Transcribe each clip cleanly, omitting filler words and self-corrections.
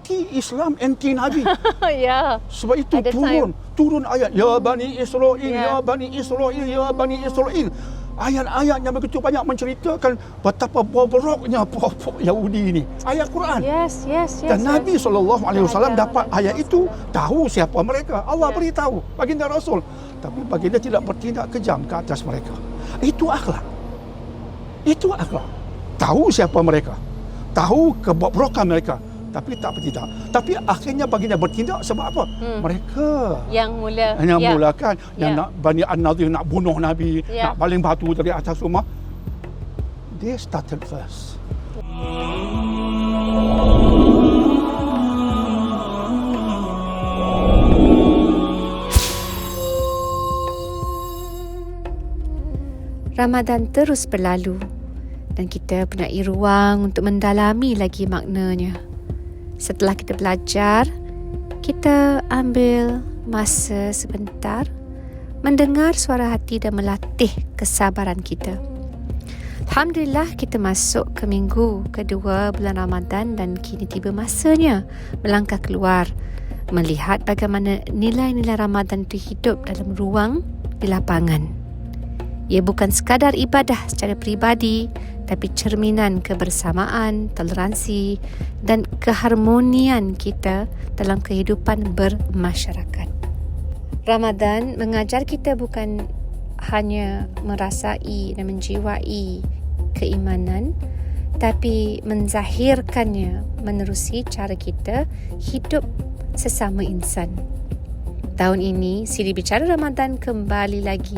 anti-Islam, anti-Nabi. Ya. Sebab itu Ada turun ayat ya Bani Israel, ya Bani Israel, ya Bani Israel. Ayat-ayat yang begitu banyak menceritakan betapa bobroknya pokok Yahudi ini. Ayat Quran. Yes. Dan Nabi SAW dapat ayat itu, tahu siapa mereka. Allah beritahu, baginda Rasul. Tapi baginda tidak bertindak kejam ke atas mereka. Itu akhlak. Tahu siapa mereka. Tahu kebobrokan mereka. Tapi tak bertindak. Tapi akhirnya baginda bertindak sebab apa? Mereka yang mulakan, yang nak Bani An-Nadir nak bunuh Nabi, nak baling batu dari atas rumah. They started first. Ramadan terus berlalu dan kita punya ruang untuk mendalami lagi maknanya. Setelah kita belajar, kita ambil masa sebentar mendengar suara hati dan melatih kesabaran kita. Alhamdulillah, kita masuk ke minggu kedua bulan Ramadan dan kini tiba masanya melangkah keluar, melihat bagaimana nilai-nilai Ramadan itu hidup dalam ruang di lapangan. Ia bukan sekadar ibadah secara peribadi, tapi cerminan kebersamaan, toleransi dan keharmonian kita dalam kehidupan bermasyarakat. Ramadan mengajar kita bukan hanya merasai dan menjiwai keimanan, tapi menzahirkannya menerusi cara kita hidup sesama insan. Tahun ini, siri bicara Ramadan kembali lagi.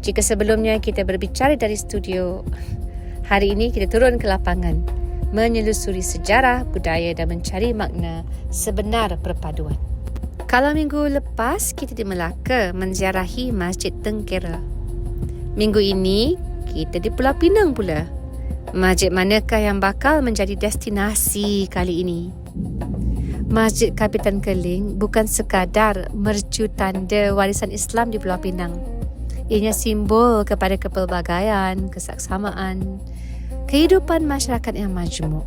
Jika sebelumnya kita berbicara dari studio, hari ini kita turun ke lapangan, menyelusuri sejarah, budaya dan mencari makna sebenar perpaduan. Kalau minggu lepas kita di Melaka menziarahi Masjid Tengkera. Minggu ini kita di Pulau Pinang pula. Masjid manakah yang bakal menjadi destinasi kali ini? Masjid Kapitan Keling bukan sekadar mercu tanda warisan Islam di Pulau Pinang. Ianya simbol kepada kepelbagaian, kesaksamaan, kehidupan masyarakat yang majmuk.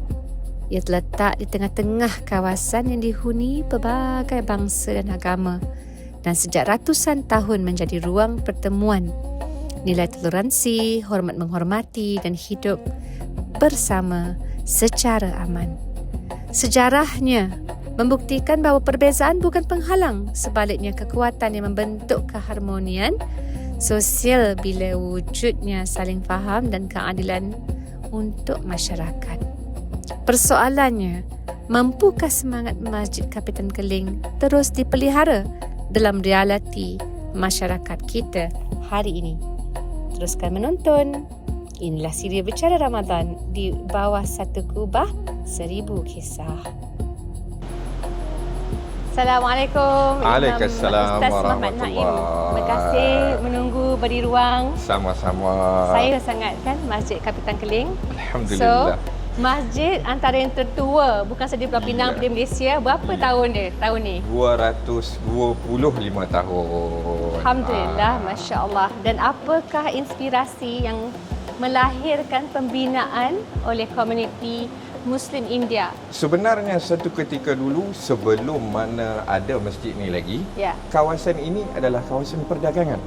Ia terletak di tengah-tengah kawasan yang dihuni pelbagai bangsa dan agama dan sejak ratusan tahun menjadi ruang pertemuan nilai toleransi, hormat menghormati dan hidup bersama secara aman. Sejarahnya membuktikan bahawa perbezaan bukan penghalang, sebaliknya kekuatan yang membentuk keharmonian sosial bila wujudnya saling faham dan keadilan untuk masyarakat. Persoalannya, mampukah semangat Masjid Kapitan Keling terus dipelihara dalam realiti masyarakat kita hari ini? Teruskan menonton. Inilah siri bicara Ramadan di bawah satu kubah 1000 kisah. Assalamualaikum. Waalaikumsalam warahmatullahi. Terima kasih menunggu beri ruang. Sama-sama. Saya sangat Masjid Kapitan Keling. Alhamdulillah. So, masjid antara yang tertua bukan sahaja di Pulau Pinang di Malaysia. Berapa tahun dia tahun ni? 225 tahun. Alhamdulillah, masya-Allah. Dan apakah inspirasi yang melahirkan pembinaan oleh komuniti Muslim India? Sebenarnya satu ketika dulu sebelum mana ada masjid ni lagi, kawasan ini adalah kawasan perdagangan.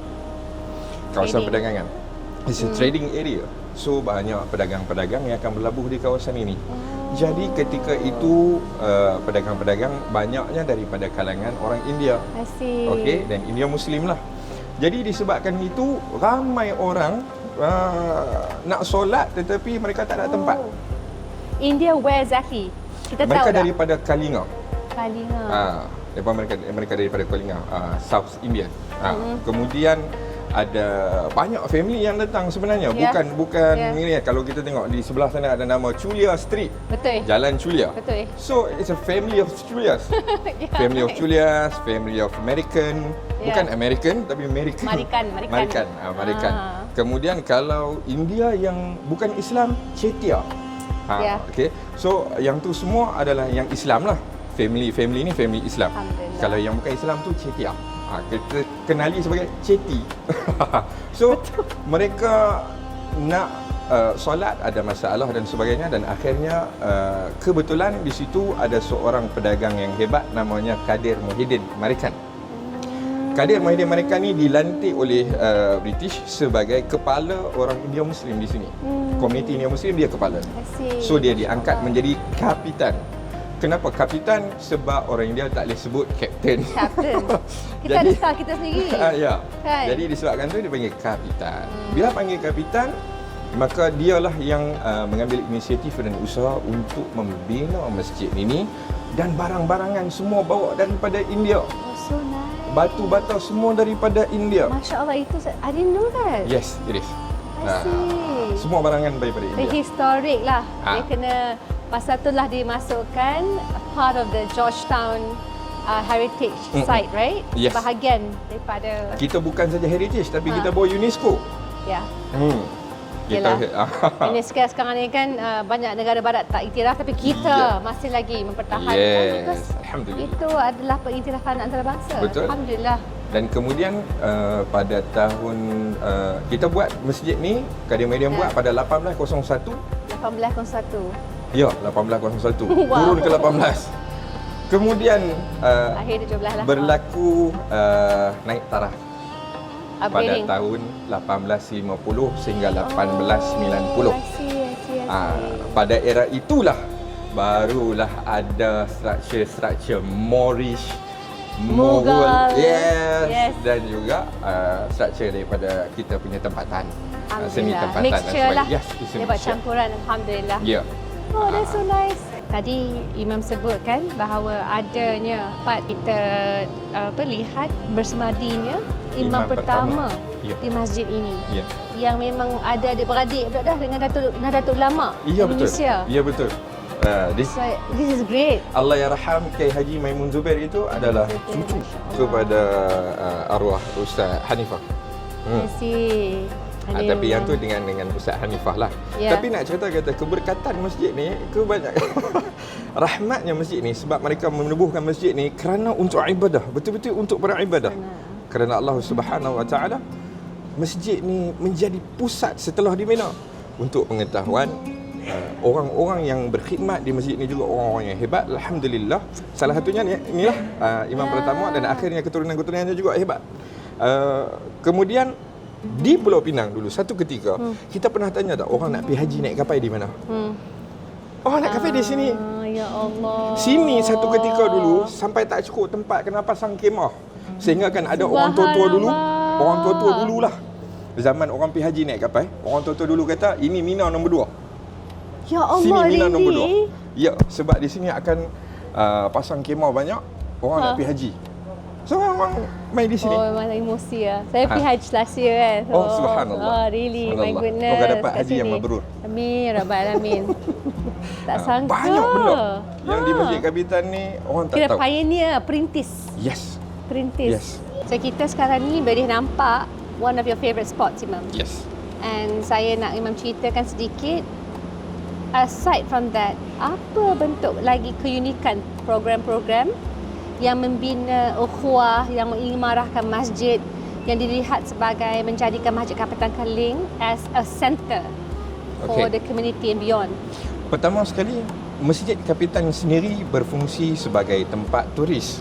Kawasan perdagangan. It's a trading area. So banyak pedagang-pedagang yang akan berlabuh di kawasan ini. Jadi ketika itu pedagang-pedagang banyaknya daripada kalangan orang India. I see. Okey, dan India Muslim lah. Jadi disebabkan itu ramai orang nak solat tetapi mereka tak ada tempat. India where exactly? Kita mereka tahu tak? Daripada Kalinga. Kalinga. Mereka daripada Kalinga, South India. Kemudian ada banyak family yang datang sebenarnya. Bukan ini. Kalau kita tengok di sebelah sana ada nama Chulia Street. Betul. Jalan Chulia. Betul. So it's a family of Chulias. Family of Chulias, family of American. Bukan American tapi American. American. Kemudian kalau India yang bukan Islam, Chetia. Okay. So yang tu semua adalah yang Islam lah. Family ni family Islam. Kalau yang bukan Islam tu Chetia. Kita kenali sebagai Cheti. So mereka nak solat ada masalah dan sebagainya, dan akhirnya kebetulan di situ ada seorang pedagang yang hebat namanya Kadir Muhyiddin Marikan. Kadir Muhyiddin Marikan ni dilantik oleh British sebagai kepala orang India Muslim di sini. Komuniti India Muslim dia kepala. So dia diangkat menjadi kapitan. Kenapa kapitan? Sebab orang India tak boleh sebut kapten. Kapten. Kita ada style kita sendiri. Ya. Kan? Jadi disebabkan tu dia panggil kapitan. Bila panggil kapitan, maka dialah yang mengambil inisiatif dan usaha untuk membina masjid ini, dan barang-barangan semua bawa daripada India. Oh, so nice. Batu bata semua daripada India. Masya Allah, itu I didn't know that. Yes, it is. I see. Semua barangan daripada India. Prehistoric lah. Ah. Dia kena, pasal tu lah dimasukkan part of the Georgetown heritage site, right? Yes. Bahagian daripada, Kita bukan saja heritage, tapi kita bawa UNESCO. ya. Kita Ini sekarang ni kan banyak negara barat tak iktiraf, tapi kita masih lagi mempertahankan. Yes, Because alhamdulillah. itu adalah pengiktirafan antarabangsa. Betul. Alhamdulillah. Dan kemudian pada tahun kita buat masjid ni, Kadir Muhyiddin buat pada 1801. 1801. Ya, 1801. Wow. Turun ke 18. Kemudian Akhir 17 lah. berlaku naik taraf pada Upgrading. tahun 1850 sehingga 1890. Oh, I see. Pada era itulah barulah ada struktur Moorish, Mughal. yes, dan juga struktur daripada kita punya tempatan, seni Alhamdulillah. tempatan Mixture lah. Yes, it's a Dia buat mixture. campuran. Alhamdulillah. Ya. Oh, that's so nice. Tadi Imam sebutkan bahawa adanya part kita lihat bersemadinya imam pertama Ya. di masjid ini. Ya. Yang memang ada adik-beradik pula dah dengan Nahdlatul Ulama Ya, betul. Indonesia. Ya, betul. So, this is great. Allah yarham Kiai Haji Maimun Zubair itu adalah cucu kepada arwah Ustaz Hanifah. I see. Tapi yang tu dengan Ustaz Hanifah lah. Ya. Tapi nak cerita kata keberkatan masjid ni, kebanyakan rahmatnya masjid ni sebab mereka menubuhkan masjid ni kerana untuk ibadah, betul-betul untuk beribadah. Kerana Allah Subhanahu Wa Taala, masjid ni menjadi pusat setelah dibina untuk pengetahuan. Orang-orang yang berkhidmat di masjid ni juga orang-orang yang hebat. Alhamdulillah. Salah satunya ni, inilah imam pertama dan akhirnya keturunan-keturunannya juga hebat. Kemudian di Pulau Pinang dulu satu ketika kita pernah tanya tak orang nak pergi haji naik kapal di mana? Oh, nak kapal di sini. Ya Allah. Sini satu ketika dulu sampai tak cukup tempat kena pasang kemah. Sehingga kan ada orang tua-tua dulu, orang tua-tua dululah. Zaman orang pergi haji naik kapal, orang tua-tua dulu kata ini Mina nombor 2. Ya Allah, Sini Mina nombor really? 2. Ya, sebab di sini akan pasang kemah banyak orang nak pergi haji. So orang main di sini. Oh, memang emosi lah. Saya pergi haji last year kan. Oh, subhanallah. Oh, really. My Subhanallah. goodness. Moga dapat Kat haji yang sini. mabrur. Amin, Rabbal Alamin. Tak sangka. Banyak benda yang di Masjid Kapitan ni orang tak Kira tahu. pioneer, perintis. Yes. Perintis. Yes. So, kita sekarang ni boleh nampak one of your favourite spots, Imam. Yes. And saya nak Imam ceritakan sedikit. Aside from that, apa bentuk lagi keunikan program-program yang membina ukhuwah, yang mengimarahkan masjid yang dilihat sebagai menjadikan Masjid Kapitan Keling as a center for the community and beyond? Pertama sekali, Masjid Kapitan sendiri berfungsi sebagai tempat turis.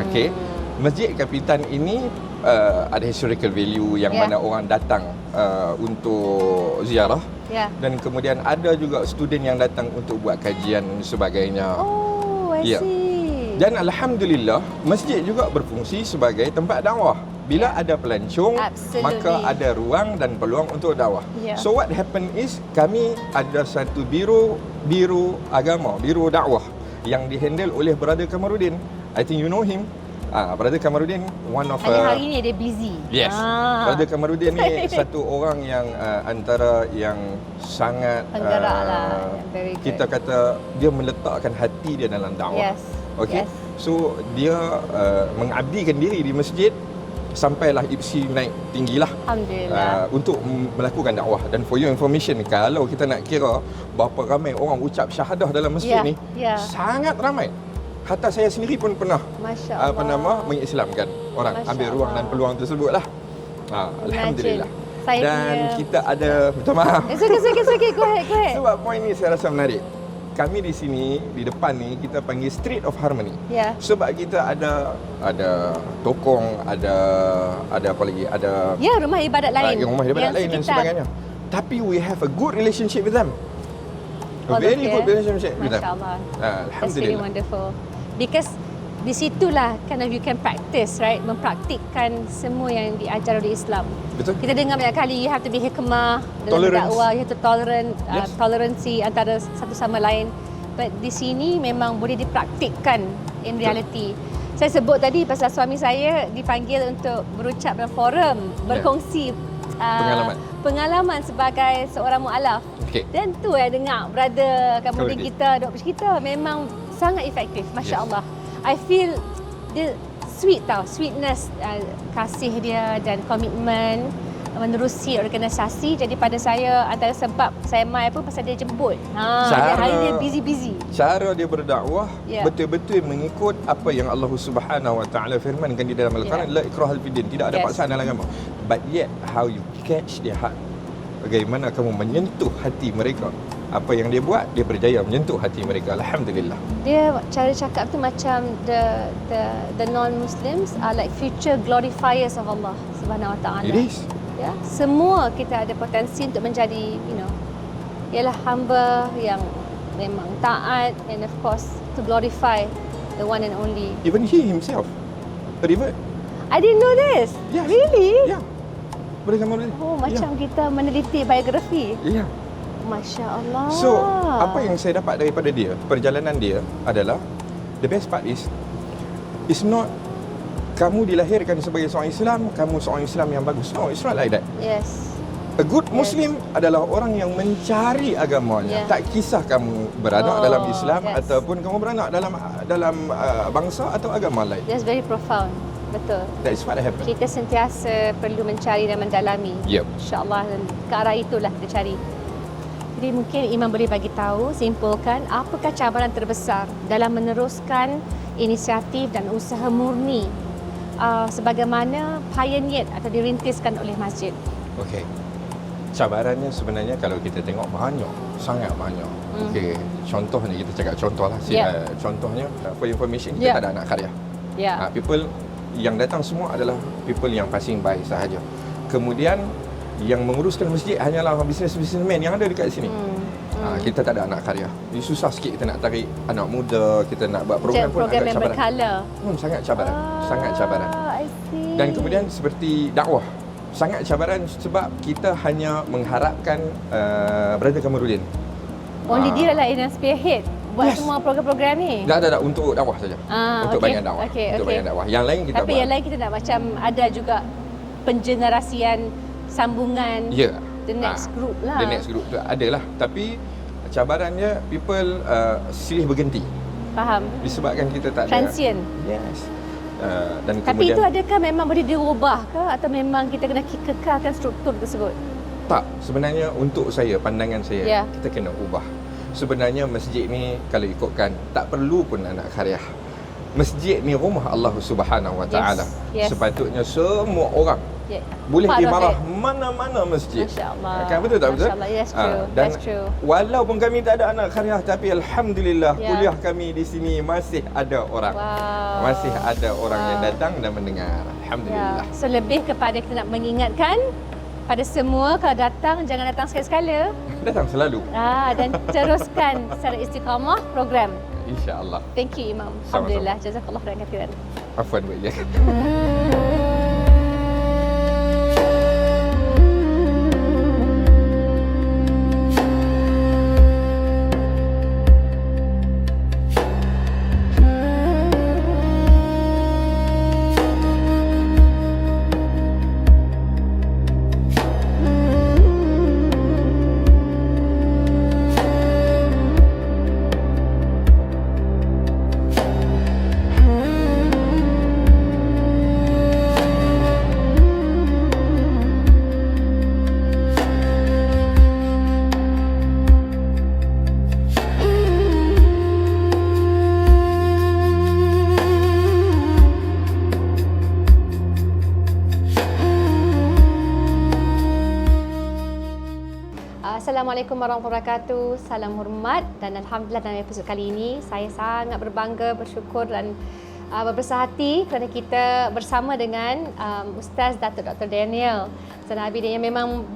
Okey. Masjid Kapitan ini ada historical value yang mana orang datang untuk ziarah. Dan kemudian ada juga student yang datang untuk buat kajian dan sebagainya. Oh, I see. Dan alhamdulillah, masjid juga berfungsi sebagai tempat dakwah. Bila ada pelancong, maka ada ruang dan peluang untuk dakwah. So what happen is kami ada satu biro agama, biro dakwah yang dihandle oleh Brother Kamarudin. I think you know him. Brother Kamarudin, one of hari ni dia busy. Yes. Brother Kamarudin ni satu orang yang antara yang sangat penggerak lah. Very good. kita kata dia meletakkan hati dia dalam dakwah. Yes. Okey. Yes. So dia mengabdikan diri di masjid sampailah IPSI naik tinggilah. Alhamdulillah. Untuk melakukan dakwah. Dan for your information, kalau kita nak kira berapa ramai orang ucap syahadah dalam masjid ni, sangat ramai. Hatta saya sendiri pun pernah mengislamkan orang, ambil ruang dan peluang tersebutlah. Alhamdulillah. Saya Dan punya- kita ada, minta maaf. It's okay. Go ahead. Sebab poin ni saya rasa menarik. Kami di sini, di depan ni, kita panggil Street of Harmony. Ya. Sebab kita ada tokong, ada apa lagi? Ada Ya, rumah ibadat lain. rumah ibadat yang lain dan sekitar. sebagainya. Tapi we have a good relationship with them. A Oh, very okay. good relationship with them. Masya Allah. That's really Alhamdulillah. wonderful. Because di situlah kind of you can practice, right? Mempraktikkan semua yang diajar oleh Islam. Betul. Kita dengar banyak kali you have to be hikmah dalam Tolerance. berdakwah, you have to tolerant, Yes. tolerancy antara satu sama lain. But di sini memang boleh dipraktikkan in reality. Saya sebut tadi pasal suami saya dipanggil untuk berucap dalam forum, berkongsi pengalaman sebagai seorang mualaf. Okay. Dan tu dengar brother kemudian Betul. kita dok cerita memang sangat efektif, masya Yes. Allah. I feel dia sweet tau, sweetness, kasih dia dan komitmen menerusi organisasi. Jadi pada saya antara sebab saya mai pun pasal dia jemput. Dia hari dia busy. Cara dia berdakwah Ya. betul-betul mengikut apa yang Allah Subhanahu Wa Taala firmankan di dalam Al-Quran, la ikrahal fiddin, tidak ada Yes. paksaan dalam agama. But yet how you catch their heart. Bagaimana kamu menyentuh hati mereka. Apa yang dia buat, dia berjaya menyentuh hati mereka. Alhamdulillah. Dia cara cakap tu macam the non-Muslims are like future glorifiers of Allah Subhanahu Wa Taala. It is. Ya, semua kita ada potensi untuk menjadi, ialah hamba yang memang taat and of course to glorify the one and only. Even he himself a revert. I didn't know this. Yes. Really? Ya. Boleh sama boleh. Oh, macam kita meneliti biografi. Ya. Masya Allah. So, apa yang saya dapat daripada dia, perjalanan dia adalah the best part is it's not kamu dilahirkan sebagai seorang Islam, kamu seorang Islam yang bagus. No, it's not like that. Yes. A good Muslim adalah orang yang mencari agamanya. Yeah. Tak kisah kamu beranak dalam Islam yes. ataupun kamu beranak dalam bangsa atau agama lain. That's very profound. Betul. That is what happened. Kita sentiasa perlu mencari dan mendalami. Yep. InsyaAllah dan ke arah itulah kita cari. Jadi mungkin Imam boleh bagi tahu, simpulkan apakah cabaran terbesar dalam meneruskan inisiatif dan usaha murni sebagaimana pioneered atau dirintiskan oleh masjid. Okey. Cabarannya sebenarnya kalau kita tengok banyak, sangat banyak. Okey, contohnya kita cakap contohlah. Yeah. Contohnya for information kita Yeah. tak ada anak karya. Ya. People yang datang semua adalah people yang passing by sahaja. Kemudian yang menguruskan masjid hanyalah businessman yang ada dekat sini. Kita tak ada anak karya. Ini susah sikit kita nak tarik anak muda, kita nak buat program pun Program agak yang cabaran. berkala. Sangat cabaran, sangat cabaran. I see. Dan kemudian seperti dakwah, sangat cabaran sebab kita hanya mengharapkan Brother Kamarudin. Only dia lah yang spearhead buat Yes. semua program-program ni. Tak, untuk dakwah saja. Untuk okey. banyak dakwah. Okey, Untuk okey. banyak dakwah. Yang lain kita Tapi buat. yang lain kita nak macam ada juga pengenerasian sambungan. Ya. The next group lah. The next group tu adalah. Tapi cabarannya people silih berganti. Faham. Disebabkan kita tak ada. Transient. Yes. Dan Tapi kemudian itu adakah memang boleh diubah ke atau memang kita kena kekalkan struktur tersebut? tak, sebenarnya untuk saya, pandangan saya, Ya. kita kena ubah. Sebenarnya masjid ni kalau ikutkan tak perlu pun anak karya. Masjid ni rumah Allah Subhanahu Wa Taala. Yes. Sepatutnya semua orang Yeah. boleh Part of imarah it. mana-mana masjid. Masya-Allah. Kan betul tak betul? Masya-Allah, yes, true. Dan That's true. walaupun kami tak ada anak karya, tapi alhamdulillah Ya. kuliah kami di sini masih ada orang. Wow. Masih ada orang yang datang dan mendengar. Alhamdulillah. Ya. So lebih kepada kita nak mengingatkan pada semua kalau datang jangan datang sekali-sekala Datang selalu. dan teruskan secara istiqamah program. InsyaAllah. Thank you Imam. Sama-sama. Alhamdulillah. Jazakallah khairan. Afwan buat je. Assalamualaikum warahmatullahi wabarakatuh. Salam hormat dan alhamdulillah dalam episod kali ini saya sangat berbangga, bersyukur dan berbesar hati kerana kita bersama dengan Ustaz Datuk Dr. Daniel Zainabi yang memang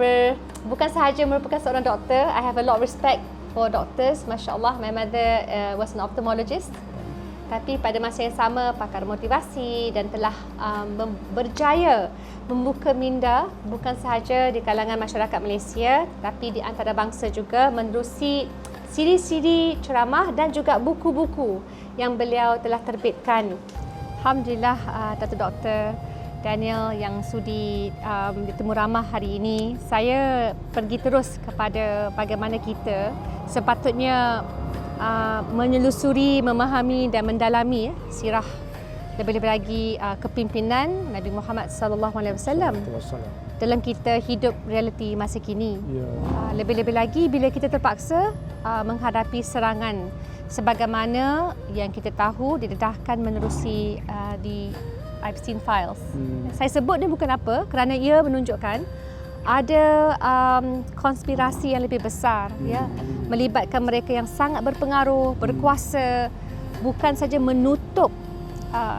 bukan sahaja merupakan seorang doktor. I have a lot of respect for doctors. Masya Allah, my mother was an ophthalmologist. Tapi pada masa yang sama pakar motivasi dan telah berjaya membuka minda bukan sahaja di kalangan masyarakat Malaysia tapi di antarabangsa juga menerusi siri-siri ceramah dan juga buku-buku yang beliau telah terbitkan. Alhamdulillah Datuk Dr. Daniel yang sudi ditemu ramah hari ini. Saya pergi terus kepada bagaimana kita sepatutnya menyelusuri, memahami dan mendalami sirah lebih-lebih lagi kepimpinan Nabi Muhammad SAW dalam kita hidup realiti masa kini. Lebih-lebih lagi bila kita terpaksa menghadapi serangan sebagaimana yang kita tahu didedahkan menerusi di Epstein Files. Saya sebut ni bukan apa kerana ia menunjukkan ada konspirasi yang lebih besar ya, melibatkan mereka yang sangat berpengaruh, berkuasa, bukan saja menutup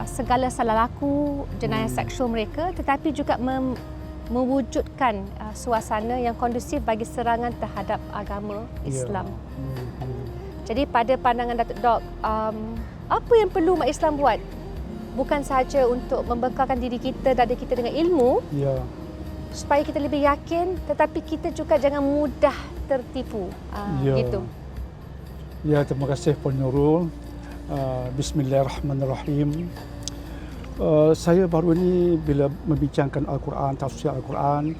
segala salah laku jenayah seksual mereka tetapi juga mewujudkan suasana yang kondusif bagi serangan terhadap agama Islam. Jadi pada pandangan Datuk Dok, apa yang perlu umat Islam buat? Bukan sahaja untuk membekalkan diri kita dan diri kita dengan ilmu, supaya kita lebih yakin, tetapi kita juga jangan mudah tertipu. Gitu. Ya, terima kasih Puan Nurul. Bismillahirrahmanirrahim. Saya baru ini bila membincangkan Al-Quran, tafsir Al-Quran,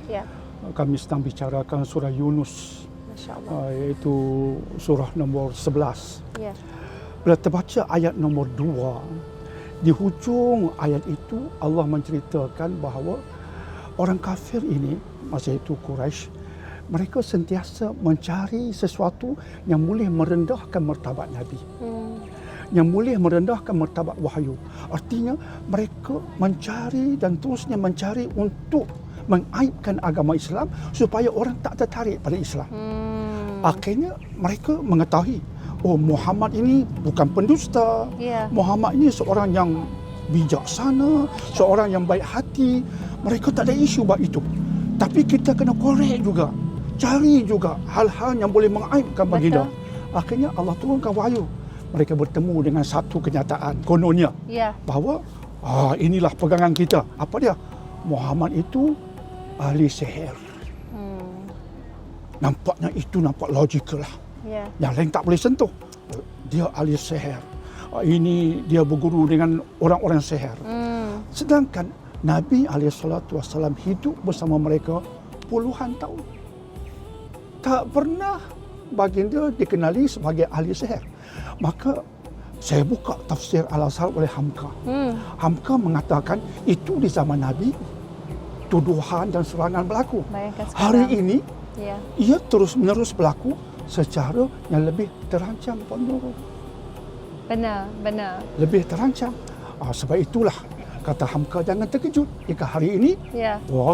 kami sedang bicarakan surah Yunus, iaitu surah nombor 11. Bila terbaca ayat nombor 2, di hujung ayat itu Allah menceritakan bahawa orang kafir ini, masa itu Quraisy, mereka sentiasa mencari sesuatu yang boleh merendahkan martabat Nabi. Yang boleh merendahkan martabat wahyu. Artinya mereka mencari dan terusnya mencari untuk mengaibkan agama Islam supaya orang tak tertarik pada Islam. Akhirnya mereka mengetahui, oh Muhammad ini bukan pendusta. Muhammad ini seorang yang bijaksana, seorang yang baik hati. Mereka tak ada isu buat itu. Tapi kita kena korek juga. Cari juga hal-hal yang boleh mengaibkan baginda. Akhirnya Allah turunkan wahyu. Mereka bertemu dengan satu kenyataan kononnya bahawa inilah pegangan kita. Apa dia? Muhammad itu ahli sihir. Nampaknya itu nampak logikal lah. Yang lain tak boleh sentuh. Dia ahli sihir. Ini dia berguru dengan orang-orang sihir. Sedangkan Nabi SAW hidup bersama mereka puluhan tahun. Tak pernah baginda dikenali sebagai ahli sihir. Maka saya buka tafsir Al-Azhar oleh Hamka. Hamka mengatakan itu di zaman Nabi tuduhan dan serangan berlaku. Hari ini ia terus-menerus berlaku secara yang lebih terancam. Benar. Lebih terancam. Sebab itulah kata Hamka, jangan terkejut jika hari ini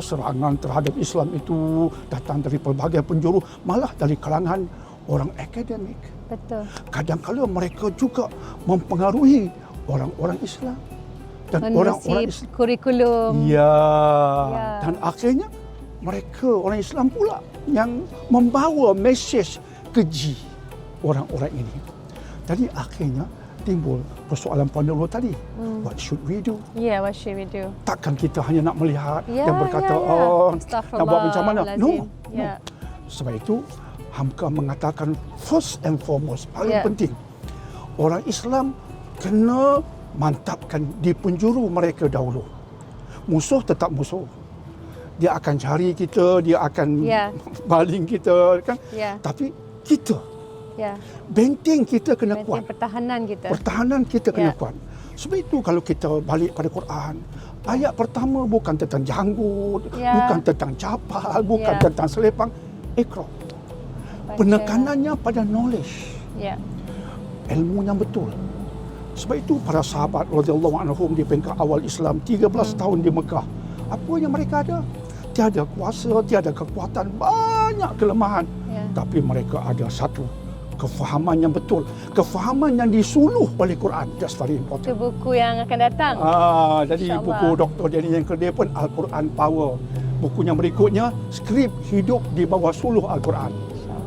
serangan terhadap Islam itu datang dari pelbagai penjuru, malah dari kalangan orang akademik. Betul. Kadang-kadang mereka juga mempengaruhi orang-orang Islam dan orang-orang Islam. Kurikulum. Dan akhirnya mereka orang Islam pula yang membawa mesej keji orang-orang ini. Jadi akhirnya timbul persoalan Puan Nurul tadi. What should we do? What should we do? Takkan kita hanya nak melihat dan berkata, nak buat macam mana? No. Sebab itu, Hamka mengatakan first and foremost, paling penting, orang Islam kena mantapkan di penjuru mereka dahulu. Musuh tetap musuh. Dia akan cari kita, dia akan baling kita, kan? Tapi kita, benteng kita kena kuat. Pertahanan kita kena kuat. Sebab itu kalau kita balik pada Quran, ayat pertama bukan tentang janggut, bukan tentang capal, bukan tentang selepang. Iqra. Penekanannya pada knowledge. Ilmu yang betul. Sebab itu para sahabat radhiyallahu anhum di peringkat awal Islam 13 tahun di Mekah. Apa yang mereka ada? Tiada kuasa, tiada kekuatan, banyak banyak kelemahan. Tapi mereka ada satu kefahaman yang betul, kefahaman yang disuluh oleh Quran. That's very important. Itu buku yang akan datang. Jadi buku Dr. Daniel Kedai pun Al-Quran Power. Buku yang berikutnya, skrip hidup di bawah suluh Al-Quran.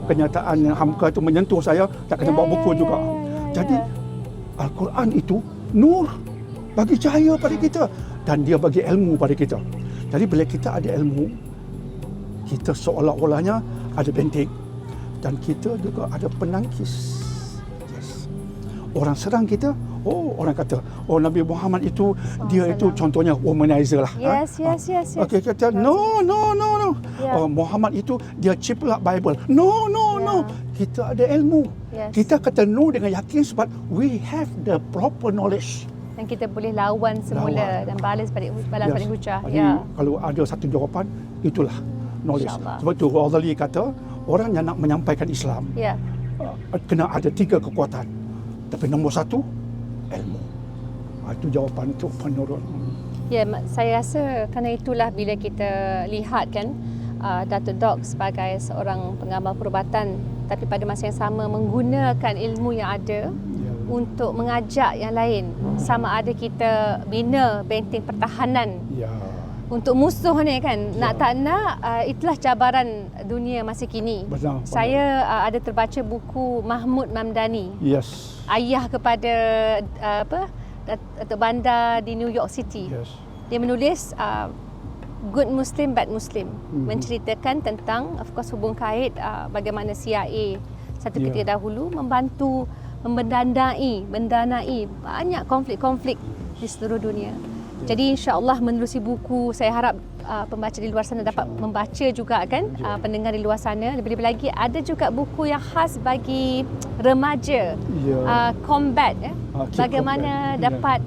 Kenyataan Hamka itu menyentuh saya, tak kena bawa buku juga. Jadi Al-Quran itu nur, bagi cahaya pada kita, dan dia bagi ilmu pada kita. Jadi bila kita ada ilmu, kita seolah-olahnya ada benteng, dan kita juga ada penangkis. Yes. Orang serang kita, orang kata, Nabi Muhammad itu, dia itu contohnya womanizer lah. Yes. Okey, kata, no. Muhammad itu, dia ciplak Bible. No. Kita ada ilmu. Kita kata no dengan yakin sebab we have the proper knowledge. Dan kita boleh lawan semula dan balas balik hujah. Jadi, kalau ada satu jawapan, itulah knowledge. Sebab itu Ghazali kata, orang yang nak menyampaikan Islam, kena ada 3 kekuatan. Tapi nombor 1, ilmu. Itu jawapan untuk menurut. Ya, saya rasa kerana itulah bila kita lihat kan, Datuk Dok sebagai seorang pengamal perubatan, tapi pada masa yang sama menggunakan ilmu yang ada untuk mengajak yang lain. Sama ada kita bina benteng pertahanan untuk musuh ni kan, nak tak nak, itulah cabaran dunia masa kini. Betul. Saya ada terbaca buku Mahmud Mamdani. Yes. Ayah kepada Datuk Bandar di New York City. Yes. Dia menulis Good Muslim, Bad Muslim, menceritakan tentang, of course, hubung kait bagaimana CIA satu ketika dahulu membantu mendanai banyak konflik-konflik di seluruh dunia. Jadi insya-Allah menerusi buku, saya harap pembaca di luar sana dapat membaca juga kan, pendengar di luar sana. Lebih-lebih lagi ada juga buku yang khas bagi remaja, combat, bagaimana dapat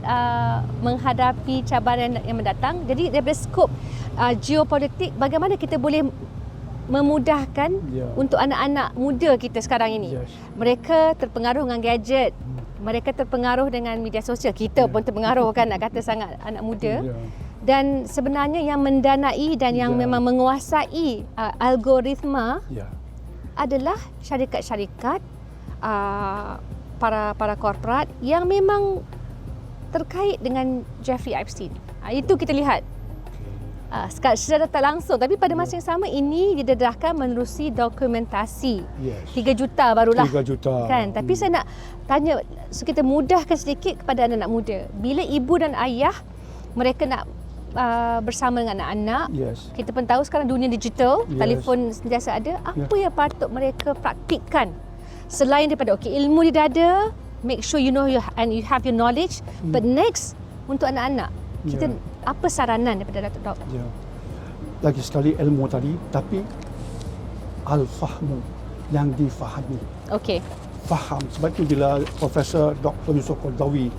menghadapi cabaran yang mendatang. Jadi daripada skop geopolitik, bagaimana kita boleh memudahkan untuk anak-anak muda kita sekarang ini. Mereka terpengaruh dengan gadget, mereka terpengaruh dengan media sosial. Kita pun terpengaruh kan, nak kata sangat anak muda. Dan sebenarnya yang mendanai dan yang memang menguasai algoritma adalah syarikat-syarikat, para korporat yang memang terkait dengan Jeffrey Epstein. Itu kita lihat secara tak langsung, tapi pada masa yang sama ini didedahkan menerusi dokumentasi. 3 juta barulah 3 juta kan. Tapi saya nak tanya, so kita mudahkan sedikit kepada anak-anak muda, bila ibu dan ayah mereka nak bersama dengan anak-anak, kita pun tahu sekarang dunia digital, telefon sentiasa ada, apa yang patut mereka praktikkan selain daripada ilmu di dada, make sure you know and you have your knowledge, but next untuk anak-anak kita apa saranan daripada Datuk Dok? Lagi sekali ilmu tadi, tapi al-fahmu, yang difahami. Faham. Sebab itu bila Profesor Dr. Yusuf Qaradawi,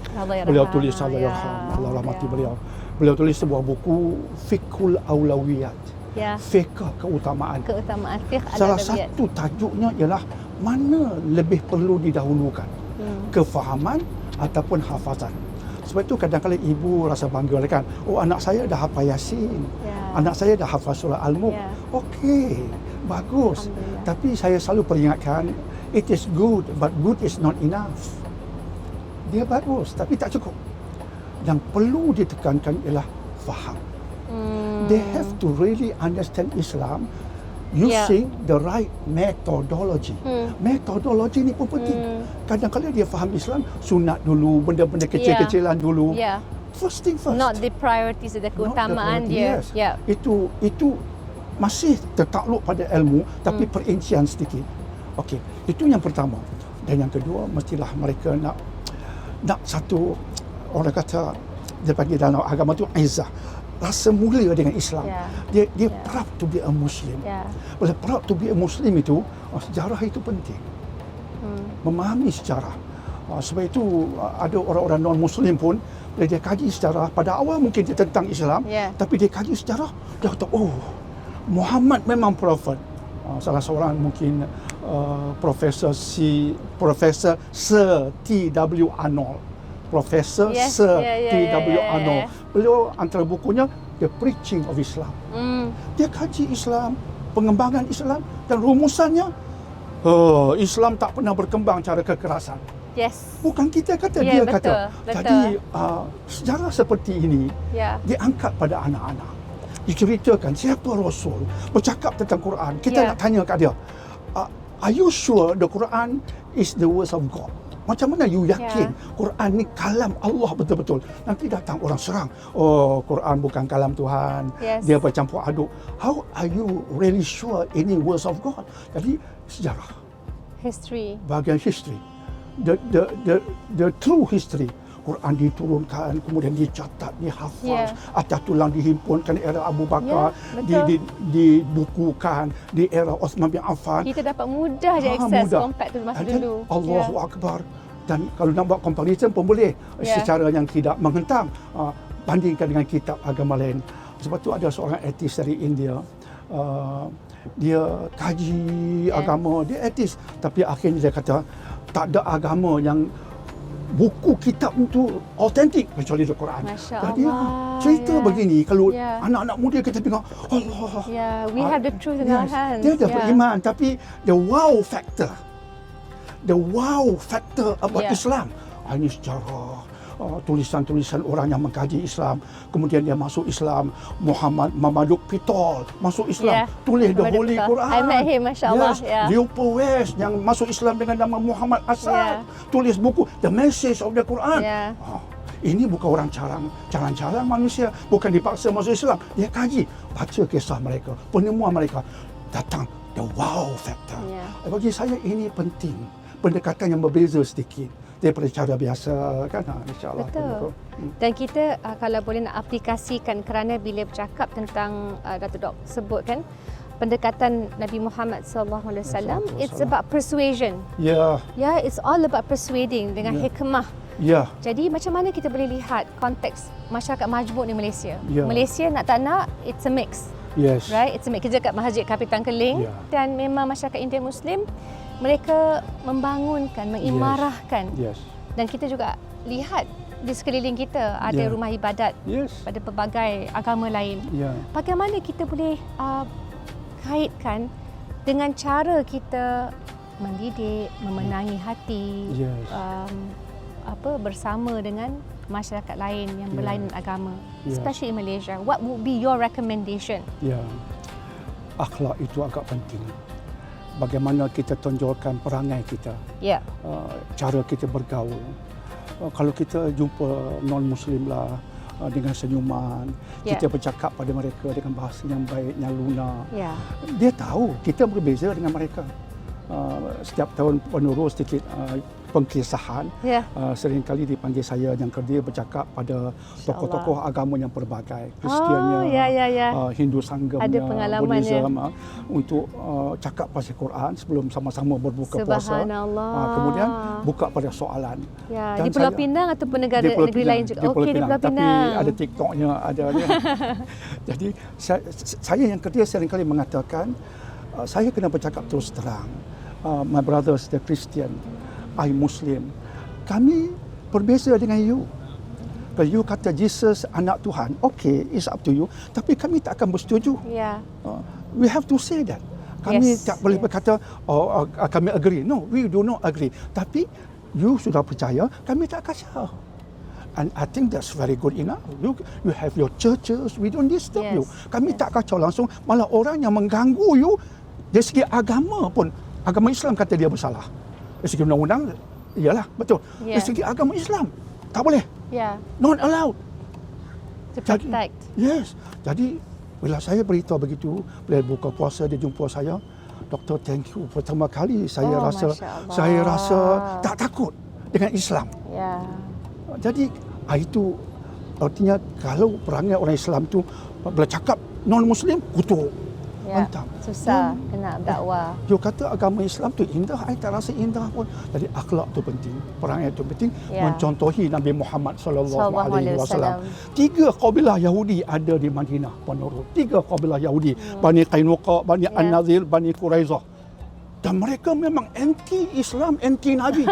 beliau tulis, Allah rahmati beliau, beliau tulis sebuah buku Fiqhul Aulawiyat, fiqh keutamaan. Salah satu tajuknya ialah mana lebih perlu didahulukan, kefahaman ataupun hafazan. Sebab itu kadang-kadang ibu rasa bangga kan, anak saya dah hafal Yasin, anak saya dah hafal surah Al-Mulk. Okey, bagus. Tapi saya selalu peringatkan, it is good, but good is not enough. Dia bagus, tapi tak cukup. Yang perlu ditekankan ialah faham. They have to really understand Islam using the right methodology. Metodologi ni pun penting. Kadang-kadang dia faham Islam, sunat dulu, benda-benda kecil-kecilan dulu. First thing first. Not the priorities, the keutamaan dia. Itu masih tertakluk pada ilmu, tapi perincian sedikit. Okey, itu yang pertama. Dan yang kedua, mestilah mereka nak satu, orang kata dia panggil dalam agama tu izzah, rasa mulia dengan Islam. Dia proud to be a Muslim. Bila proud to be a Muslim itu, sejarah itu penting. Memahami sejarah. Sebab itu ada orang-orang non-Muslim pun, bila dia kaji sejarah, pada awal mungkin dia tentang Islam, tapi dia kaji sejarah, dia kata, Muhammad memang prophet. Salah seorang mungkin Profesor Sir T.W. Arnold. Profesor Sir T.W. Arnold. Beliau antara bukunya The Preaching of Islam. Dia kaji Islam, pengembangan Islam dan rumusannya, Islam tak pernah berkembang cara kekerasan. Yes. Bukan kita kata, dia kata. Jadi sejarah seperti ini diangkat pada anak-anak. Diceritakan siapa Rasul, bercakap tentang Quran. Kita nak tanya kat dia, are you sure the Quran is the words of God? Macam mana you yakin Quran ni kalam Allah betul-betul? Nanti datang orang serang, Quran bukan kalam Tuhan, dia bercampur aduk. How are you really sure ini words of God? Jadi sejarah, history, bahagian history, the true history. Quran diturunkan, kemudian dicatat, dihafaz, atas tulang dihimpunkan era Abu Bakar, dibukukan di era Osman bin Affan. Kita dapat mudah je akses compact tu masa dulu. Allahu Akbar. Dan kalau nak buat comparison pun boleh secara yang tidak menghentam, bandingkan dengan kitab agama lain. Sebab tu ada seorang etis dari India, dia kaji agama, dia etis, tapi akhirnya dia kata tak ada agama yang buku kitab itu autentik kecuali Al-Quran. Jadi cerita begini, kalau anak-anak muda kita tengok, Allah, we have the truth in our hands. Dia dapat iman, tapi the wow factor about Islam, ini sejarah, tulisan-tulisan orang yang mengkaji Islam, kemudian dia masuk Islam. Muhammad Mamaduk Pitol masuk Islam, tulis the Holy Quran. I met him, masya-Allah. Leopold West yang masuk Islam dengan nama Muhammad Asad, tulis buku The Message of the Quran. Ini bukan orang calang-calang manusia, bukan dipaksa masuk Islam. Dia kaji, baca kisah mereka, penemuan mereka, datang the wow factor. Bagi saya ini penting, pendekatan yang berbeza sedikit daripada cara biasa, kan, insyaAllah. Betul. Dan kita kalau boleh nak aplikasikan, kerana bila bercakap tentang Datuk Dok sebut kan, pendekatan Nabi Muhammad SAW, it's about persuasion. It's all about persuading dengan hikmah. Jadi macam mana kita boleh lihat konteks masyarakat majmuk di Malaysia? Malaysia nak tak nak, it's a mix. Right? It's a mix. Kita kat Masjid Kapitan Keling, dan memang masyarakat India Muslim, mereka membangunkan, mengimarahkan. Dan kita juga lihat di sekeliling kita ada rumah ibadat pada pelbagai agama lain. Bagaimana kita boleh kaitkan dengan cara kita mendidik, memenangi hati bersama dengan masyarakat lain yang berlainan agama, especially in Malaysia. What would be your recommendation? Akhlak itu agak penting. Bagaimana kita tonjolkan perangai kita, cara kita bergaul. Kalau kita jumpa non-Muslim lah, dengan senyuman, kita bercakap pada mereka dengan bahasa yang baik, yang lunak. Dia tahu kita berbeza dengan mereka. Setiap tahun penerus sedikit pengkisahan, seringkali dipanggil saya yang kerja bercakap pada tokoh-tokoh agama yang pelbagai, Kristiannya, Hindu Sanghamnya, Buddhism, untuk cakap pasal Quran sebelum sama-sama berbuka puasa. Kemudian buka pada soalan. Di Pulau Pinang ataupun negeri lain juga? Okey, di Pulau Pinang. Tapi ada TikToknya, ada. Jadi saya yang kerja seringkali mengatakan, saya kena bercakap terus terang. My brothers, the Christian, I Muslim. Kami berbeza dengan you. Kalau you kata Jesus anak Tuhan, okay, it's up to you. Tapi kami tak akan bersetuju. We have to say that. Kami tak boleh berkata, kami agree. No, we do not agree. Tapi you sudah percaya, kami tak kacau. And I think that's very good enough. You have your churches, we don't disturb you. Kami tak kacau langsung. Malah orang yang mengganggu you, dari segi agama pun, agama Islam kata dia bersalah. Dari segi undang-undang, iyalah, betul. Dari segi agama Islam, tak boleh. Not allowed. To protect. Jadi, bila saya beritahu begitu, bila buka puasa, dia jumpa saya, Doktor, thank you. Pertama kali saya rasa tak takut dengan Islam. Jadi, itu artinya kalau perangai orang Islam tu, bila cakap non-Muslim, kutuk. Mantap. Susah kena dakwah. You kata agama Islam tu indah, saya tak rasa indah pun. Jadi akhlak tu penting, perangai tu penting. Mencontohi Nabi Muhammad sallallahu alaihi wasallam. 3 kabilah Yahudi ada di Madinah penurut. 3 kabilah Yahudi, Bani Qainuqa, Bani An-Nadir, Bani Quraizah. Dan mereka memang anti-Islam, anti-Nabi.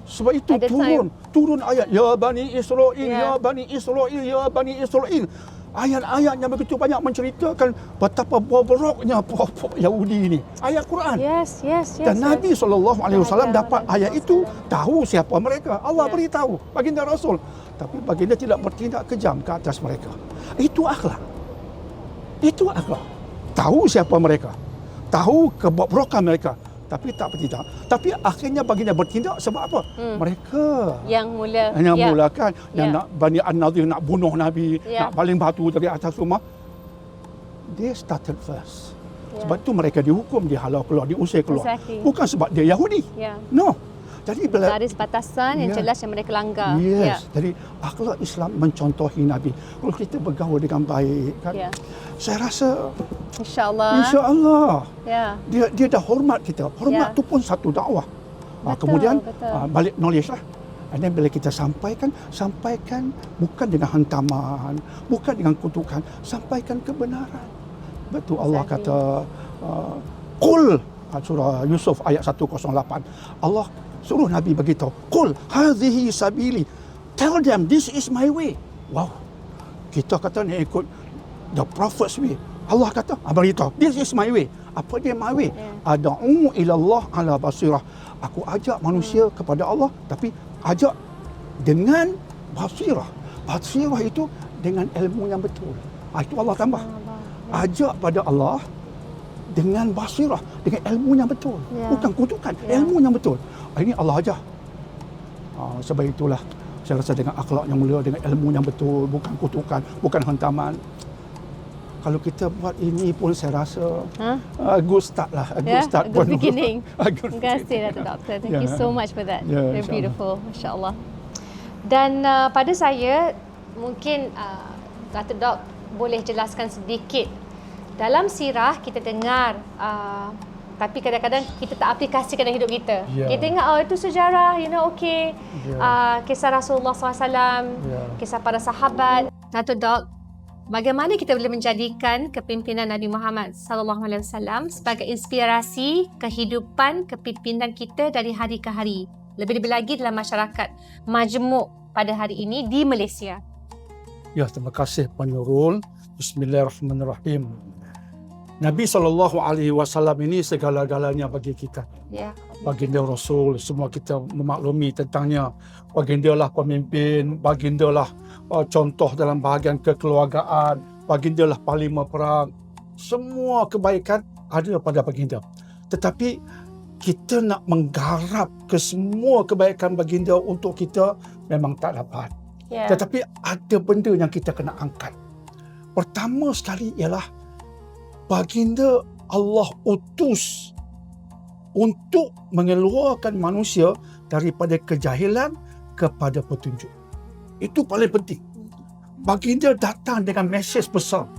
Sebab itu turun ayat, Ya Bani Israel, Ya Bani Israel, Ya Bani Israel. Ayat-ayat yang begitu banyak menceritakan betapa bobroknya puak-puak Yahudi ini. Ayat Quran. Yes. Dan Nabi SAW dapat Alaihi ayat itu, wasallam. tahu siapa mereka. Allah beritahu, baginda Rasul. Tapi baginda tidak bertindak kejam ke atas mereka. Itu akhlak. Tahu siapa mereka. Tahu kebobrokan mereka. Tapi tak bertindak. Tapi akhirnya baginda bertindak sebab apa? Mereka Yang mulakan, yang nak Bani An-Nadir nak bunuh Nabi, nak baling batu dari atas rumah. They started first. Sebab tu mereka dihukum, dihalau keluar, diusir keluar. Exactly. Bukan sebab dia Yahudi. No. Jadi bila garis batasan yang jelas yang mereka langgar. Yes. Jadi akhlak Islam mencontohi Nabi. Kalau kita bergaul dengan baik kan. Saya rasa insya-Allah. Dia dah hormat kita. Hormat tu pun satu dakwah. Kemudian balik knowledge lah. Dan bila kita sampaikan bukan dengan hantaman, bukan dengan kutukan, sampaikan kebenaran. Betul Allah kata qul, surah Yusuf ayat 108. Allah suruh Nabi beritahu, qul hadhihi sabili, tell them this is my way. Wow, kita kata ni ikut the prophet's way. Allah kata beritahu, this is my way. Apa dia my way? Ad'u ila Allah ala basirah. Aku ajak manusia kepada Allah, tapi ajak dengan basirah. Basirah itu dengan ilmu yang betul. Itu Allah tambah. Ajak pada Allah dengan basirah, dengan ilmu yang betul. Bukan kutukan, ilmu yang betul. Ini Allah ajar. Sebab itulah saya rasa dengan akhlak yang mulia, dengan ilmu yang betul, bukan kutukan, bukan hantaman. Kalau kita buat ini pun saya rasa good start lah. Good beginning. Terima kasih Dato' Doktor. Thank you so much for that. Very beautiful. Masya Allah. Dan pada saya, mungkin Dato' Dok boleh jelaskan sedikit. Dalam sirah kita dengar, tapi kadang-kadang kita tak aplikasikan dalam hidup kita. Kita ingat, itu sejarah, kisah Rasulullah SAW, kisah para sahabat. Dato' Dok, bagaimana kita boleh menjadikan kepimpinan Nabi Muhammad SAW sebagai inspirasi kehidupan kepimpinan kita dari hari ke hari, lebih-lebih lagi dalam masyarakat majmuk pada hari ini di Malaysia? Ya, terima kasih Puan Nurul. Bismillahirrahmanirrahim. Nabi SAW ini segala-galanya bagi kita. Baginda Rasul, semua kita memaklumi tentangnya. Baginda lah pemimpin, baginda lah contoh dalam bahagian kekeluargaan, baginda lah panglima perang. Semua kebaikan ada pada baginda. Tetapi kita nak menggarap ke semua kebaikan baginda untuk kita memang tak dapat. Tetapi ada benda yang kita kena angkat. Pertama sekali ialah baginda Allah utus untuk mengeluarkan manusia daripada kejahilan kepada petunjuk. Itu paling penting. Baginda datang dengan mesej besar.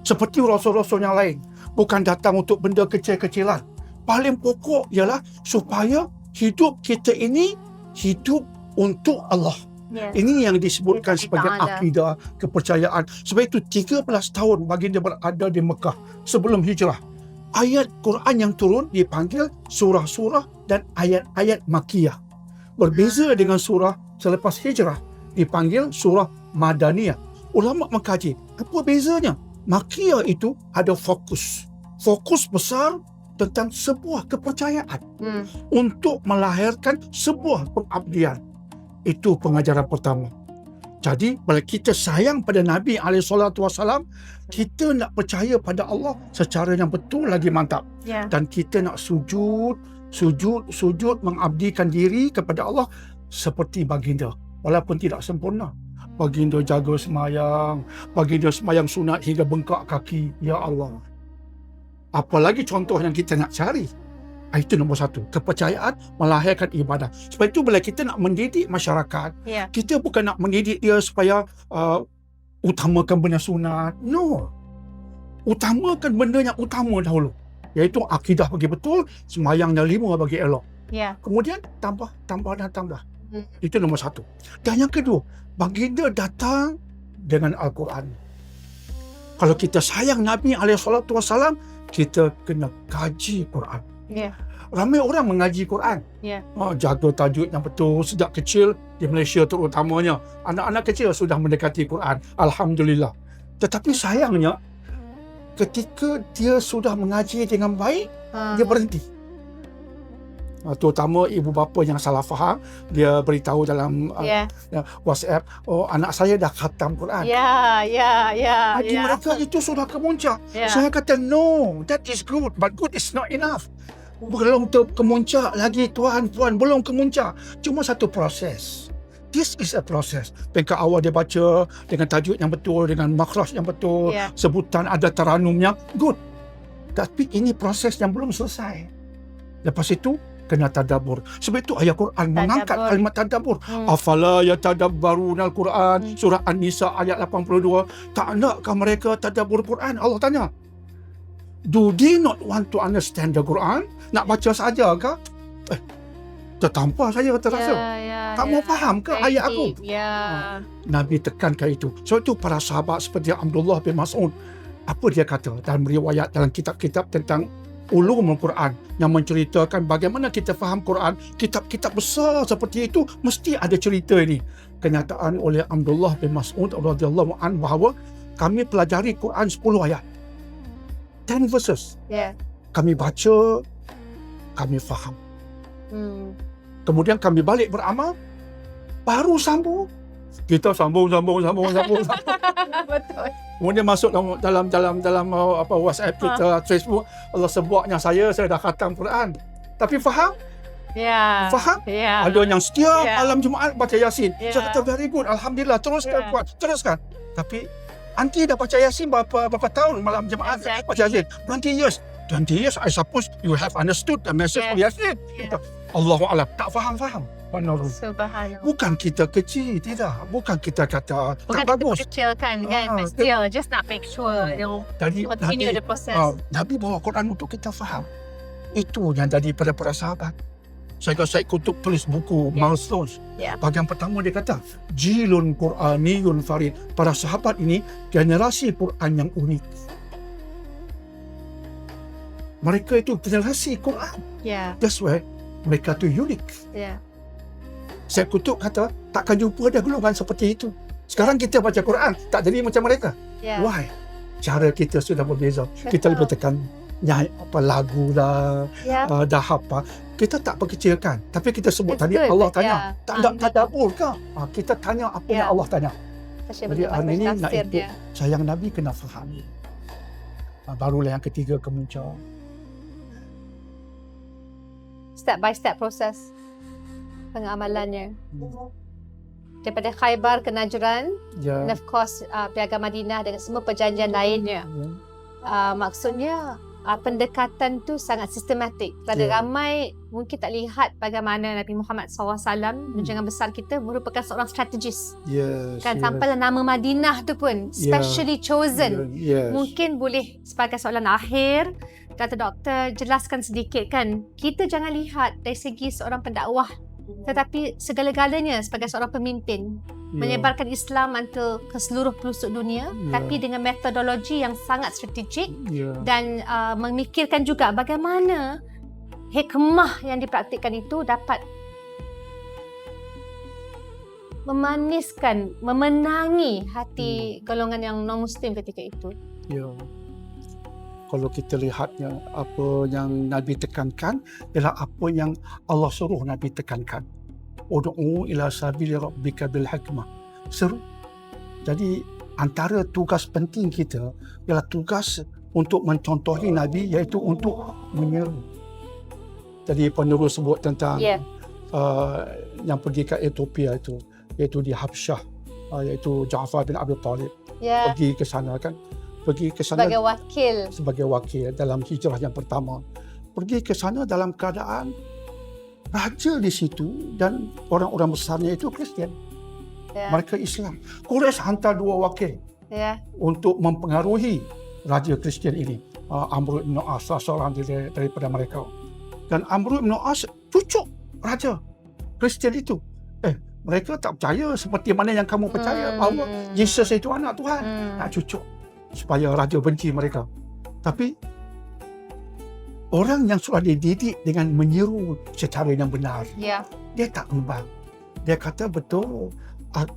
Seperti rasul-rasul yang lain. Bukan datang untuk benda kecil-kecilan. Paling pokok ialah supaya hidup kita ini hidup untuk Allah. Ini yang disebutkan sebagai akidah, kepercayaan. Sebab itu 13 tahun baginda berada di Mekah sebelum hijrah. Ayat Quran yang turun dipanggil surah-surah dan ayat-ayat Makkiyah. Berbeza dengan surah selepas hijrah dipanggil surah Madaniyah. Ulama mengkaji, apa bezanya? Makkiyah itu ada fokus. Fokus besar tentang sebuah kepercayaan untuk melahirkan sebuah pengabdian. Itu pengajaran pertama. Jadi, bila kita sayang pada Nabi SAW, kita nak percaya pada Allah secara yang betul lagi mantap. Dan kita nak sujud mengabdikan diri kepada Allah seperti baginda. Walaupun tidak sempurna. Baginda jaga semayang, baginda semayang sunat hingga bengkak kaki. Ya Allah. Apalagi contoh yang kita nak cari. Itu nombor satu. Kepercayaan melahirkan ibadah. Sebab itu bila kita nak mendidik masyarakat, kita bukan nak mendidik dia supaya utamakan benda sunat. No. Utamakan benda yang utama dahulu. Iaitu akidah bagi betul, semayang yang 5 bagi elok. Kemudian tambah. Itu nombor satu. Dan yang kedua, baginda datang dengan Al-Quran. Kalau kita sayang Nabi SAW, kita kena kaji Quran. Ramai orang mengaji Quran. Jaga tajuk yang betul sejak kecil di Malaysia terutamanya. Anak-anak kecil sudah mendekati Quran. Alhamdulillah. Tetapi sayangnya, ketika dia sudah mengaji dengan baik, dia berhenti. Terutama ibu bapa yang salah faham, dia beritahu dalam WhatsApp, oh anak saya dah khatam Quran. Bagi mereka itu sudah kemuncak. Saya kata no, that is good, but good is not enough. Belum kemuncak lagi tuan, belum kemuncak. Cuma satu proses. This is a process. Peringkat awal dia baca dengan tajuk yang betul, dengan makhraj yang betul, sebutan ada taranumnya, good. Tapi ini proses yang belum selesai. Lepas itu kena tadabbur. Sebab itu ayat Quran mengangkat kalimat tadabbur. Afala yatadabbarunal Quran. Surah An-Nisa ayat 82. Tak nakkah mereka tadabbur Quran? Allah tanya. Do they not want to understand the Quran? Nak baca saja ke? Tertampar saya terasa. Tak mau faham ke ayat aku? Nabi tekankan itu. So itu para sahabat seperti Abdullah bin Mas'ud, apa dia kata dalam riwayat dalam kitab-kitab tentang ulumul Quran yang menceritakan bagaimana kita faham Quran, kitab-kitab besar seperti itu mesti ada cerita ini. Kenyataan oleh Abdullah bin Mas'ud radhiyallahu anhu bahawa kami pelajari Quran 10 ayat. 10 verses. Kami baca, kami faham. Kemudian kami balik beramal, baru sambung. Kita sambung. Betul. Kemudian masuk dalam WhatsApp kita, Facebook, Allah sebutnya saya dah khatam Quran. Tapi faham? Faham? Ada yang setiap malam Jumaat baca Yasin. Saya kata very good, alhamdulillah, teruskan. Tapi anti dah baca Yasin berapa tahun malam Jumaat baca Yasin? 20 years. 20 years, I suppose you have understood the message of Yasin. Allahu a'lam, tak faham. Subhanallah. Bukan kita kecil, tidak. Bukan kita kata tak bagus. Kecilkan kan, but still just nak make sure continue the process. Nabi bawa Quran untuk kita faham. Itu yang daripada para sahabat. Syekh Qutb tulis buku Milestones. Bahagian pertama dia kata, Jilun Quraniyun Farid. Para sahabat ini generasi Quran yang unik. Mereka itu generasi Quran. That's why mereka tu unik. Syekh Qutb kata, takkan jumpa ada golongan seperti itu. Sekarang kita baca Quran, tak jadi macam mereka. Why? Cara kita sudah berbeza. Kita lebih tekan nyanyi lagu lah, dah apa. Kita tak perkecilkan. Tapi kita sebut tadi Allah tanya. Tak ada tadabbur ke? Kita tanya apa yang Allah tanya. Jadi hari ini nak ikut sayang Nabi kena faham. Barulah yang ketiga kemuncak. Step by step proses pengamalannya. Daripada Khaybar ke Najran, and of course Piagam Madinah dengan semua perjanjian lainnya. Maksudnya pendekatan tu sangat sistematik. Kerana ramai mungkin tak lihat bagaimana Nabi Muhammad SAW, junjungan besar kita, merupakan seorang strategis. Sampailah nama Madinah tu pun specially chosen. Mungkin boleh sebagai soalan akhir, kata doktor, jelaskan sedikit kan, kita jangan lihat dari segi seorang pendakwah, tetapi segala-galanya sebagai seorang pemimpin, menyebarkan Islam ke seluruh pelosok dunia, tapi dengan metodologi yang sangat strategik dan memikirkan juga bagaimana hikmah yang dipraktikkan itu dapat memaniskan, memenangi hati golongan yang non-Muslim ketika itu. Kalau kita lihatnya, apa yang Nabi tekankan ialah apa yang Allah suruh Nabi tekankan. Ud'u ila sabili rabbika bil hikmah. Seru. Jadi antara tugas penting kita ialah tugas untuk mencontohi Nabi, iaitu untuk menyeru. Jadi penerus sebut tentang yang pergi ke Ethiopia itu, iaitu di Habsyah, iaitu Ja'far bin Abi Talib. Pergi ke sana kan. Pergi ke sana sebagai wakil dalam hijrah yang pertama. Pergi ke sana dalam keadaan raja di situ dan orang-orang besarnya itu Kristian. Mereka Islam. Quraisy hantar 2 wakil untuk mempengaruhi raja Kristian ini. Amr ibn As seorang daripada mereka. Dan Amr ibn As cucuk raja Kristian itu. Mereka tak percaya seperti mana yang kamu percaya bahawa Yesus itu anak Tuhan. Nak cucuk supaya raja benci mereka. Tapi orang yang sudah dididik dengan menyeru secara yang benar, dia tak bimbang. Dia kata betul,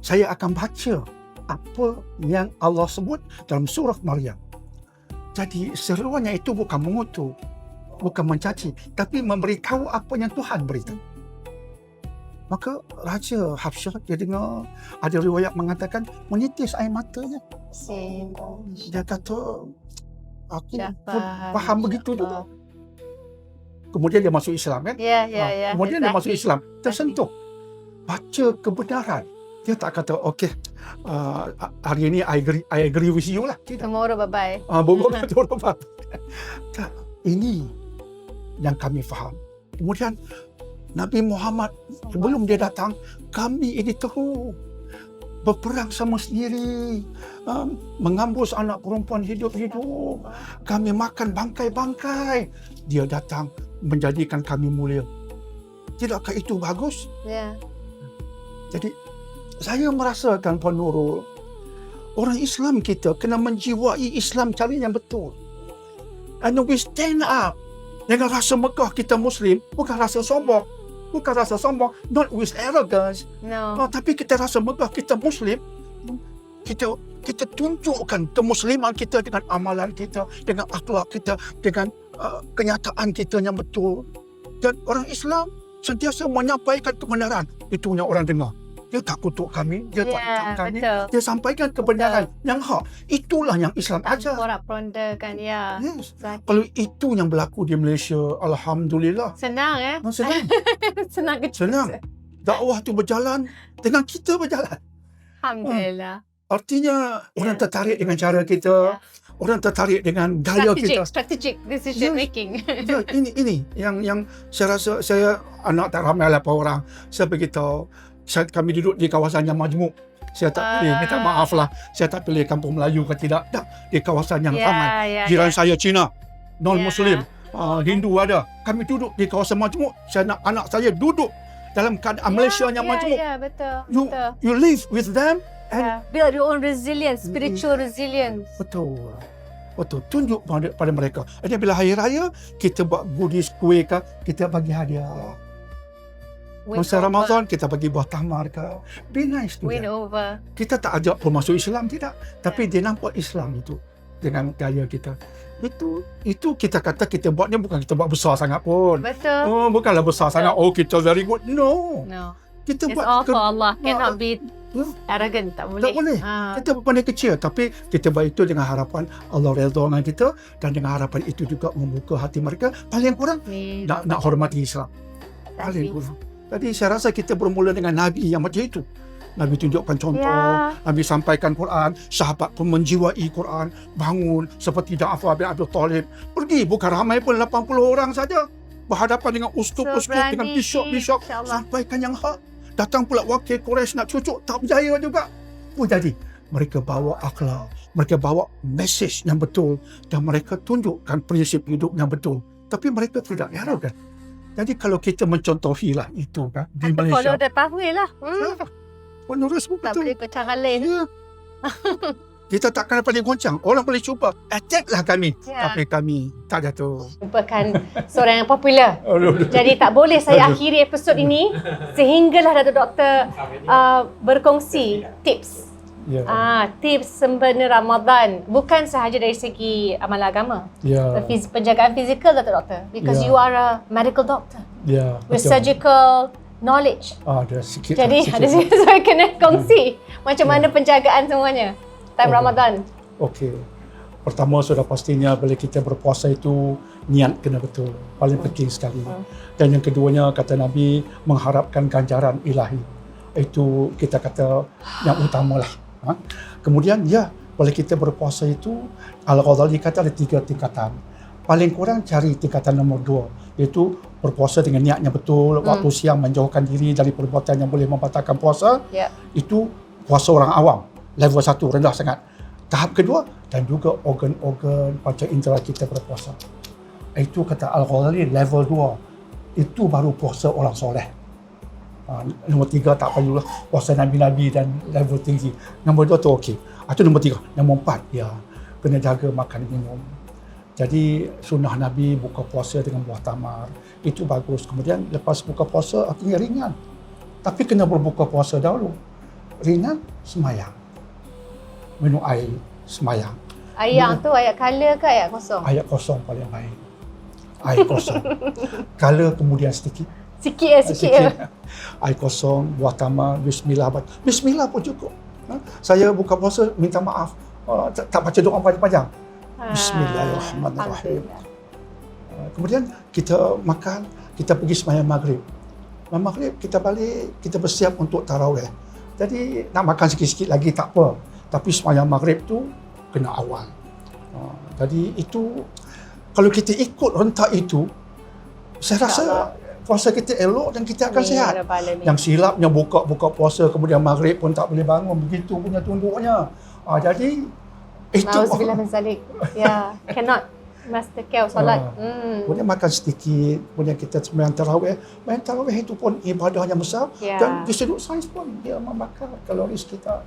saya akan baca apa yang Allah sebut dalam surah Maryam. Jadi seruannya itu bukan mengutuk, bukan mencaci, tapi memberitahu apa yang Tuhan beritahu. Maka Raja Hafsah dia dengar ada riwayat mengatakan menitis air matanya. Dia kata aku pun faham begitu juga. Kemudian dia masuk Islam kan? Kemudian dia masuk Islam, tersentuh. Baca kebenaran. Dia tak kata okey hari ini I agree with you lah. Tomorrow bye-bye. Tomorrow bye-bye. Tak, ini yang kami faham. Kemudian Nabi Muhammad sebelum dia datang, kami ini terus berperang sama sendiri, mengambus anak perempuan hidup-hidup. Kami makan bangkai-bangkai. Dia datang menjadikan kami mulia. Tidakkah itu bagus? Jadi saya merasakan Puan Nurul, orang Islam kita kena menjiwai Islam cara yang betul. And we stand up dengan rasa megah kita Muslim, bukan rasa sombong. Bukan rasa sombong, not with arrogance. No. Tapi kita rasa megah kita Muslim. Kita tunjukkan kemusliman kita dengan amalan kita, dengan akhlak kita, dengan kenyataan kita yang betul. Dan orang Islam sentiasa menyampaikan kebenaran. Itu yang orang dengar. Dia tak kutuk kami, dia tak kutuk kami. Betul. Dia sampaikan kebenaran yang hak. Itulah yang Islam ajar. Porak-ponda kan, ya. Yes. Kalau itu yang berlaku di Malaysia, alhamdulillah. Senang Senang. Senang kecil. Senang. Dakwah tu berjalan dengan kita berjalan. Alhamdulillah. Artinya orang tertarik dengan cara kita, orang tertarik dengan gaya kita. Strategic decision making. Ya, ini yang saya rasa saya anak tak ramai lah orang. Saya beritahu, kami duduk di kawasan yang majmuk. Saya tak pilih, minta maaf lah. Saya tak pilih kampung Melayu ke tidak. Tak, di kawasan yang ramai. Jiran saya Cina, non-Muslim, Hindu ada. Kami duduk di kawasan majmuk. Saya nak anak saya duduk dalam keadaan Malaysia yang majmuk. Betul. You live with them and build your own resilience, spiritual resilience. Betul. Tunjuk pada mereka. Jadi bila hari raya, kita buat goodies, kuih ke, kita bagi hadiah. Masa Ramadan, kita bagi buah tamar ke. Be nice to them. Win over. Kita tak ajak pun masuk Islam, tidak. Tapi dia nampak Islam itu dengan gaya kita. Itu kita kata kita buat ni bukan kita buat besar sangat pun. Betul. Oh, bukanlah besar sangat. Oh, kita very good. No. Kita It's buat all for Allah. Cannot be arrogant. Tak boleh. Tak boleh. Kita pandai kecil, tapi kita buat itu dengan harapan Allah redha dengan kita, dan dengan harapan itu juga membuka hati mereka. Paling kurang nak hormati Islam. Paling kurang. Jadi saya rasa kita bermula dengan Nabi yang macam itu. Nabi tunjukkan contoh, Nabi sampaikan Quran, sahabat pun menjiwai Quran, bangun seperti Ja'far bin Abi Talib. Pergi, bukan ramai pun 80 orang saja. Berhadapan dengan ustaz-ustaz, dengan bishop-bishop, sampaikan yang hak. Datang pula wakil Quraisy nak cucuk, tak berjaya juga. Jadi mereka bawa akhlak, mereka bawa mesej yang betul, dan mereka tunjukkan prinsip hidup yang betul. Tapi mereka tidak arrogant. Jadi kalau kita mencontohilah itu kan di Malaysia. Follow the pathway lah. Penerus pun Tak betul. boleh kecangkan lain. Ya. Kita takkan paling goncang. Orang boleh cuba attack lah kami. Tapi kami tak jatuh. Merupakan seorang yang popular. Jadi tak boleh saya akhiri episod ini sehinggalah Datuk Doktor berkongsi tips. Tips sempena Ramadan, bukan sahaja dari segi amal agama, penjagaan fizikal, Datuk Doktor, because you are a medical doctor with surgical knowledge. Ada sikit. Jadi ada sikit saya kena kongsi macam mana penjagaan semuanya time Ramadan. Okey. Pertama sudah pastinya bila kita berpuasa itu niat kena betul. Paling penting sekali. Dan yang keduanya kata Nabi mengharapkan ganjaran ilahi. Itu kita kata yang utamalah. Kemudian bila kita berpuasa itu Al-Ghazali kata ada 3 tingkatan. Paling kurang cari tingkatan nombor 2, iaitu berpuasa dengan niat yang betul, waktu siang menjauhkan diri dari perbuatan yang boleh membatalkan puasa. Itu puasa orang awam, level 1 rendah sangat. Tahap kedua, dan juga organ-organ panca indera kita berpuasa. Itu kata Al-Ghazali level 2. Itu baru puasa orang soleh. Nombor 3 tak perlulah, puasa Nabi-Nabi dan level tinggi. Nombor 2 tu okey. Itu nombor 3. Nombor 4, kena jaga makan minum. Jadi sunnah Nabi buka puasa dengan buah tamar. Itu bagus. Kemudian lepas buka puasa artinya ringan. Tapi kena berbuka puasa dahulu. Ringan, semayang. minum air semayang. Ayat tu ayat color ke ayat kosong? Ayat kosong paling baik. Air kosong. Color kemudian sedikit. Sikit. Air kosong, buah tamal, bismillah. Bismillah pun cukup. Saya buka puasa, minta maaf. Tak baca doa panjang-panjang. Bismillahirrahmanirrahim. Kemudian kita makan, kita pergi sembahyang maghrib. Maghrib kita balik, kita bersiap untuk tarawih. Jadi nak makan sikit-sikit lagi tak apa. Tapi sembahyang maghrib tu kena awal. Jadi itu, kalau kita ikut rentak itu, saya rasa puasa kita elok dan kita akan sihat. Yang silapnya buka puasa kemudian maghrib pun tak boleh bangun, begitu punya tunduknya. Jadi itu. Nauzubillah min zalik. Ya, cannot. Master Kev solat. Kemudian makan sedikit, kemudian kita sembahyang tarawih. Sembahyang tarawih itu pun ibadahnya besar dan di sudut sains pun dia membakar kaloris kita.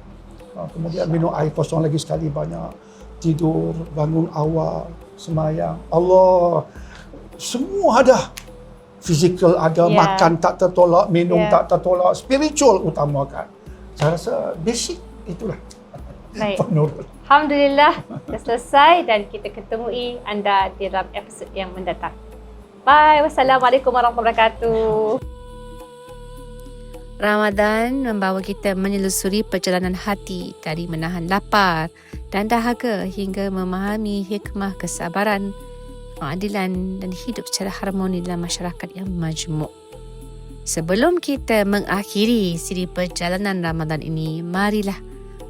Kemudian minum air kosong lagi sekali banyak. Tidur, bangun awal, sembahyang. Allah, semua ada. Fizikal ada, makan tak tertolak, minum tak tertolak, spiritual utamakan. Saya rasa basic itulah. Baik. Penurut. Alhamdulillah dah selesai dan kita ketemui anda di dalam episod yang mendatang. Bye. Wassalamualaikum warahmatullahi wabarakatuh. Ramadan membawa kita menyelusuri perjalanan hati dari menahan lapar dan dahaga hingga memahami hikmah kesabaran, keadilan dan hidup secara harmoni dalam masyarakat yang majmuk. Sebelum kita mengakhiri siri perjalanan Ramadan ini, marilah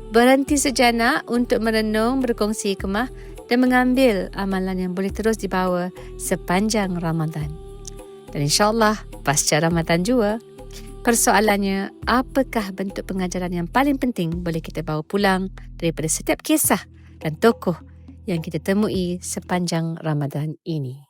berhenti sejenak untuk merenung, berkongsi hikmah dan mengambil amalan yang boleh terus dibawa sepanjang Ramadan. Dan insyaAllah pasca Ramadan juga. Persoalannya, apakah bentuk pengajaran yang paling penting boleh kita bawa pulang daripada setiap kisah dan tokoh yang kita temui sepanjang Ramadan ini?